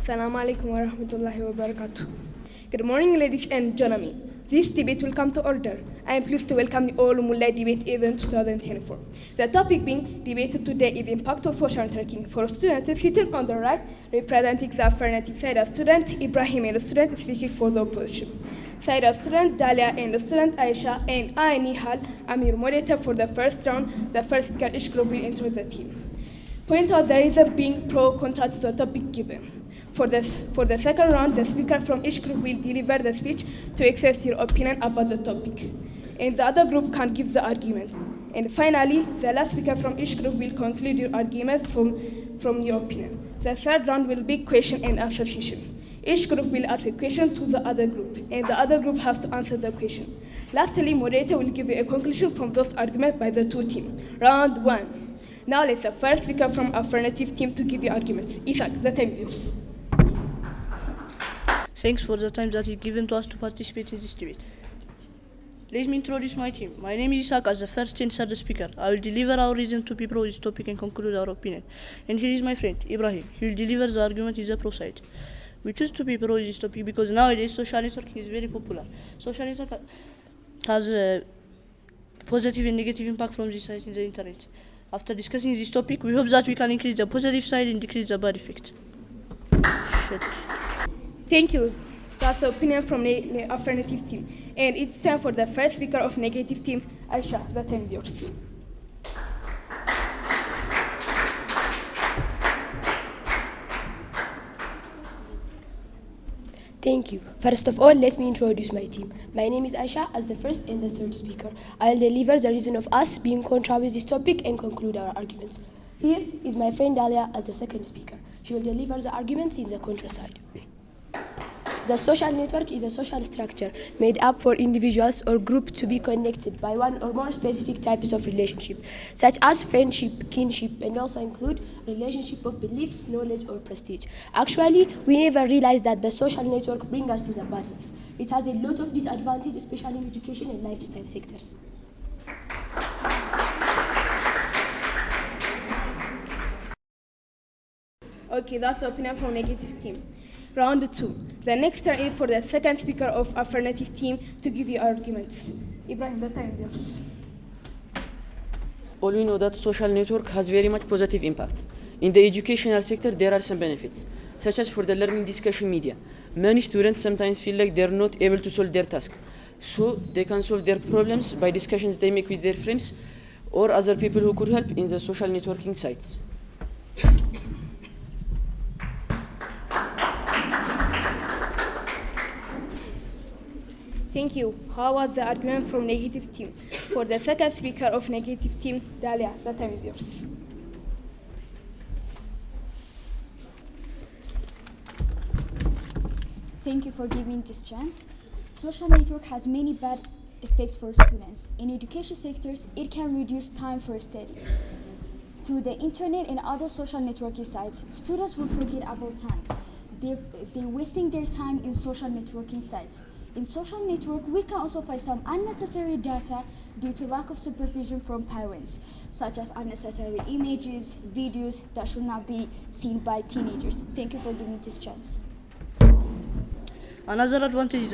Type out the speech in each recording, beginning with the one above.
Assalamu alaikum wa rahmatullahi wa barakatuh. Good morning, ladies and gentlemen. This debate will come to order. I am pleased to welcome the All Mullah Debate Event 2024. The topic being debated today is the impact of social networking. For students sitting on the right, representing the affirmative side of student, Ibrahim and the student speaking for the opposition. Side of student, Dalia and the student, Aisha, and I, Nihal, am your moderator for the first round. The first speaker, Ishkro, will introduce the team. Point out the reason being pro-contra to the topic given. For the second round, the speaker from each group will deliver the speech to express your opinion about the topic, and the other group can give the argument. And finally, the last speaker from each group will conclude your argument from your opinion. The third round will be question and answer session. Each group will ask a question to the other group, and the other group has to answer the question. Lastly, moderator will give you a conclusion from those arguments by the two teams. Round one. Now let's the first speaker from affirmative team to give you arguments. Isaac, the time is yours. Thanks for the time that is given to us to participate in this debate. Let me introduce my team. My name is Isaac as the first and third speaker. I will deliver our reason to be pro this topic and conclude our opinion. And here is my friend, Ibrahim. He will deliver the argument in the pro side. We choose to be pro this topic because nowadays social networking is very popular. Social network has a positive and negative impact from this side in the internet. After discussing this topic, we hope that we can increase the positive side and decrease the bad effect. Shit. Thank you. That's the opinion from the affirmative team. And it's time for the first speaker of negative team, Aisha. The time is yours. Thank you. First of all, let me introduce my team. My name is Aisha as the first and the third speaker. I'll deliver the reason of us being contra with this topic and conclude our arguments. Here is my friend Dalia as the second speaker. She will deliver the arguments in the contra side. The social network is a social structure made up for individuals or groups to be connected by one or more specific types of relationship, such as friendship, kinship, and also include relationship of beliefs, knowledge, or prestige. Actually, we never realized that the social network brings us to the bad life. It has a lot of disadvantages, especially in education and lifestyle sectors. Okay, that's the opinion from negative team. Round two. The next turn is for the second speaker of affirmative team to give you arguments. Ibrahim, the time is yours. All we know that social network has very much positive impact. In the educational sector, there are some benefits, such as for the learning discussion media. Many students sometimes feel like they're not able to solve their task, so they can solve their problems by discussions they make with their friends or other people who could help in the social networking sites. Thank you. How was the argument from negative team? For the second speaker of negative team, Dalia, the time is yours. Thank you for giving this chance. Social network has many bad effects for students. In education sectors, it can reduce time for study. To the internet and other social networking sites, students will forget about time. They're wasting their time in social networking sites. In social network, we can also find some unnecessary data due to lack of supervision from parents, such as unnecessary images, videos that should not be seen by teenagers. Thank you for giving me this chance. Another advantage is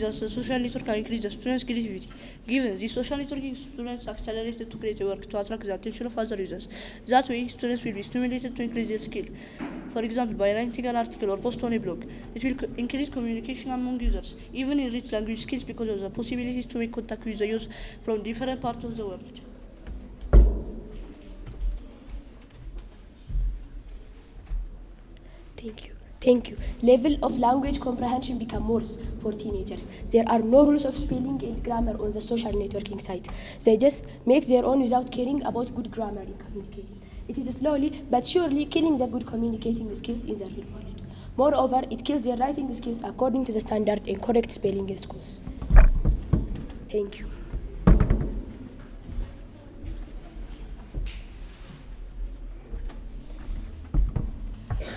that social network can increase the students' creativity. Given the social networking, students accelerated to create work to attract the attention of other users. That way, students will be stimulated to increase their skill. For example, by writing an article or post on a blog, it will increase communication among users, even in rich language skills because of the possibilities to make contact with the users from different parts of the world. Thank you. Level of language comprehension become worse for teenagers. There are no rules of spelling and grammar on the social networking site. They just make their own without caring about good grammar in communicating. It is slowly but surely killing the good communicating skills in the real world. Moreover, it kills their writing skills according to the standard and correct spelling in schools. Thank you.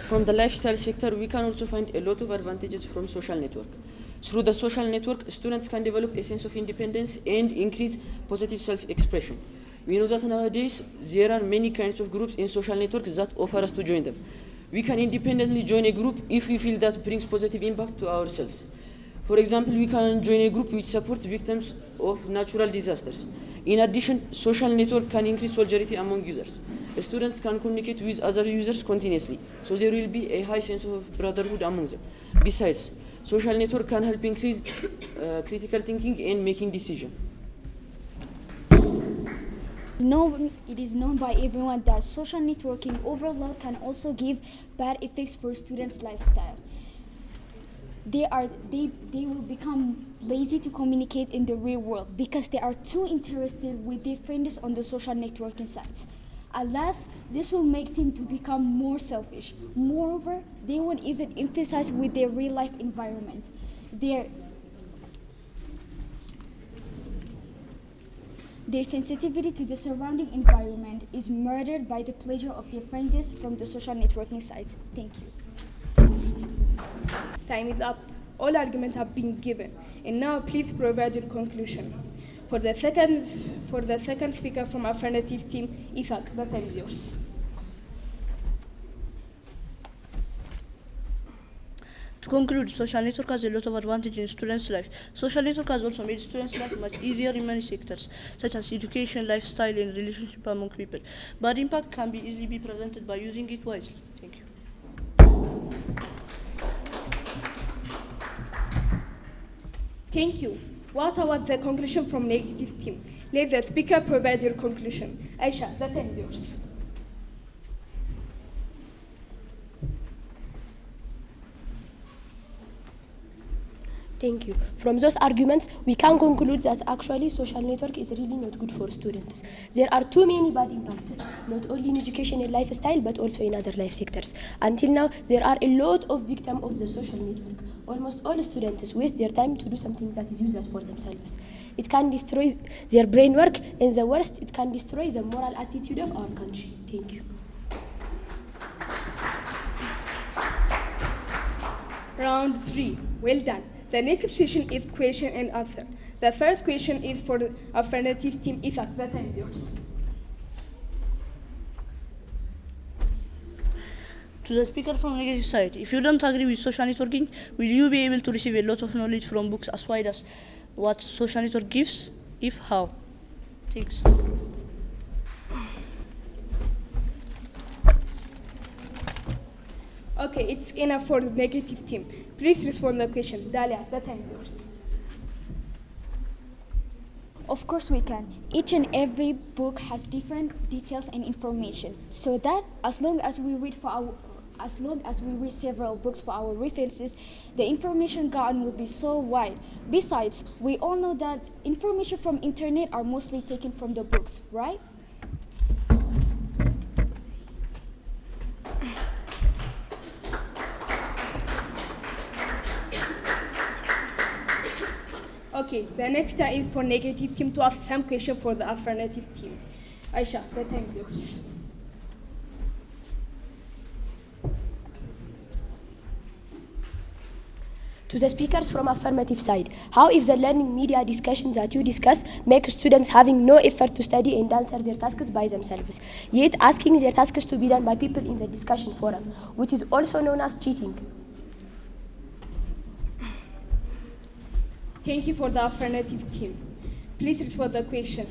From the lifestyle sector, we can also find a lot of advantages from social network. Through the social network, students can develop a sense of independence and increase positive self-expression. We know that nowadays there are many kinds of groups in social networks that offer us to join them. We can independently join a group if we feel that brings positive impact to ourselves. For example, we can join a group which supports victims of natural disasters. In addition, social network can increase solidarity among users. Students can communicate with other users continuously, so there will be a high sense of brotherhood among them. Besides, social network can help increase critical thinking and making decisions. It is known by everyone that social networking overall can also give bad effects for students' lifestyle. They will become lazy to communicate in the real world because they are too interested with their friends on the social networking sites. At last, this will make them to become more selfish. Moreover, they won't even emphasize with their real life environment. Their sensitivity to the surrounding environment is murdered by the pleasure of their friends from the social networking sites. Thank you. Time is up. All arguments have been given. And now please provide your conclusion. For the second speaker from affirmative team, Isaac, the time is yours. To conclude, social network has a lot of advantages in students' life. Social network has also made students' life much easier in many sectors, such as education, lifestyle, and relationship among people. Bad impact can be easily be prevented by using it wisely. Thank you. Thank you. What about the conclusion from negative team? Let the speaker provide your conclusion. Aisha, the time is yours. Thank you. From those arguments, we can conclude that actually social network is really not good for students. There are too many bad impacts, not only in education and lifestyle, but also in other life sectors. Until now, there are a lot of victims of the social network. Almost all students waste their time to do something that is useless for themselves. It can destroy their brain work, and the worst, it can destroy the moral attitude of our country. Thank you. Round 3. Well done. The next session is question and answer. The first question is for the affirmative team. Isaac, the time is yours. To the speaker from negative side, if you don't agree with social networking, will you be able to receive a lot of knowledge from books as wide as what social network gives? If how? Thanks. Okay, it's enough for the negative team. Please respond to the question. Dalia, the time is yours. Of course we can. Each and every book has different details and information, so that as long as we read several books for our references, the information gotten will be so wide. Besides, we all know that information from internet are mostly taken from the books, right? Okay, the next time is for negative team to ask some question for the affirmative team. Aisha, the time is yours. To the speakers from affirmative side, how if the learning media discussions that you discuss make students having no effort to study and answer their tasks by themselves, yet asking their tasks to be done by people in the discussion forum, which is also known as cheating? Thank you for the affirmative team. Please respond to the question.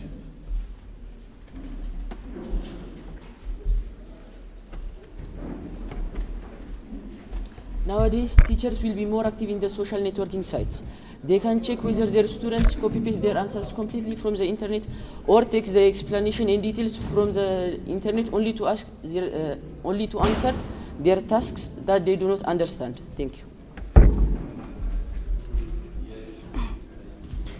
Nowadays, teachers will be more active in the social networking sites. They can check whether their students copy-paste their answers completely from the internet or take the explanation and details from the internet only to answer their tasks that they do not understand. Thank you.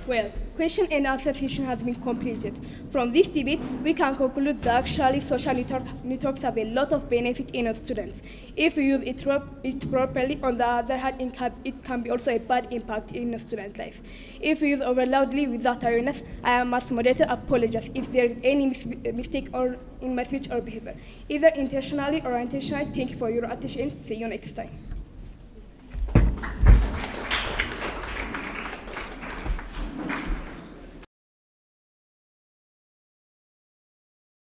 Well, question and answer session has been completed. From this debate, we can conclude that actually social networks have a lot of benefit in our students. If we use it properly, on the other hand, it can be also a bad impact in a student's life. If we use over loudly without awareness, I am as moderator apologize if there is any mistake or in my speech or behavior, either intentionally or unintentionally. Thank you for your attention. See you next time.